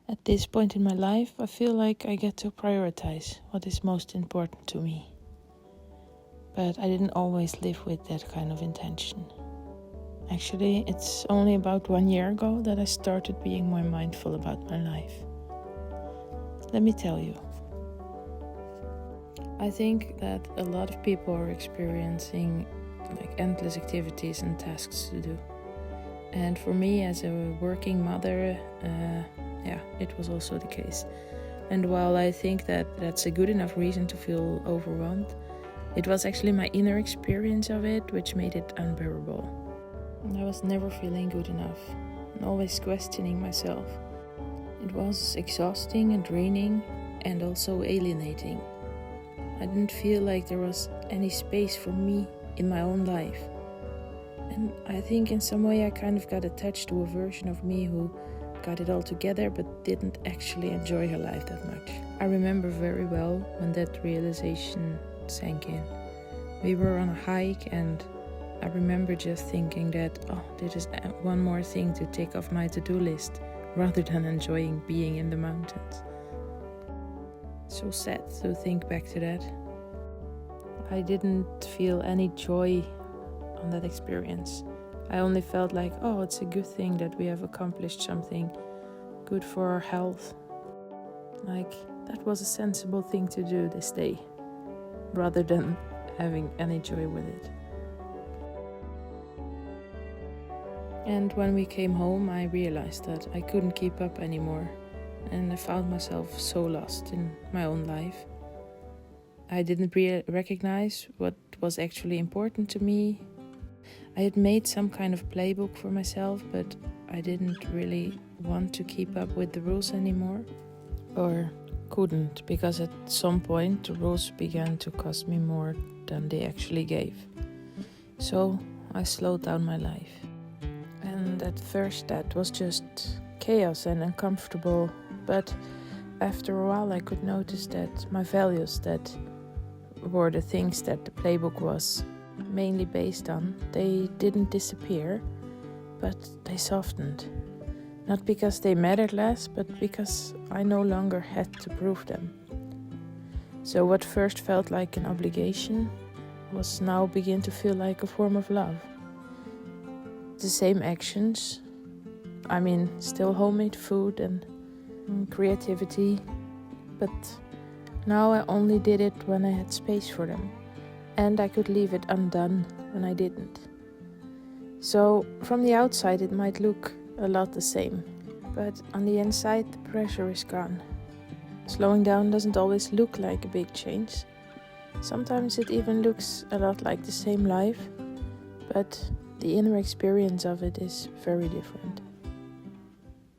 At this point in my life, I feel like I get to prioritize what is most important to me. But I didn't always live with that kind of intention. Actually, it's only about 1 year ago that I started being more mindful about my life. Let me tell you. I think that a lot of people are experiencing endless activities and tasks to do. And for me, as a working mother, it was also the case. And while I think that that's a good enough reason to feel overwhelmed, it was actually my inner experience of it which made it unbearable. I was never feeling good enough and always questioning myself. It was exhausting and draining and also alienating. I didn't feel like there was any space for me in my own life. And I think in some way I kind of got attached to a version of me who got it all together but didn't actually enjoy her life that much. I remember very well when that realization sank in. We were on a hike and I remember just thinking that, this is one more thing to take off my to-do list rather than enjoying being in the mountains. So sad to think back to that. I didn't feel any joy on that experience. I only felt like, it's a good thing that we have accomplished something good for our health. Like, that was a sensible thing to do this day, rather than having any joy with it. And when we came home, I realized that I couldn't keep up anymore, and I found myself so lost in my own life. I didn't recognize what was actually important to me. I had made some kind of playbook for myself, but I didn't really want to keep up with the rules anymore. Or couldn't, because at some point the rules began to cost me more than they actually gave. So I slowed down my life. And at first that was just chaos and uncomfortable, but after a while I could notice that my values, that were the things that the playbook was mainly based on, they didn't disappear, but they softened. Not because they mattered less, but because I no longer had to prove them. So what first felt like an obligation was now begin to feel like a form of love. The same actions, still homemade food and creativity, but now I only did it when I had space for them, and I could leave it undone when I didn't. So from the outside it might look a lot the same, but on the inside the pressure is gone. Slowing down doesn't always look like a big change. Sometimes it even looks a lot like the same life, but the inner experience of it is very different.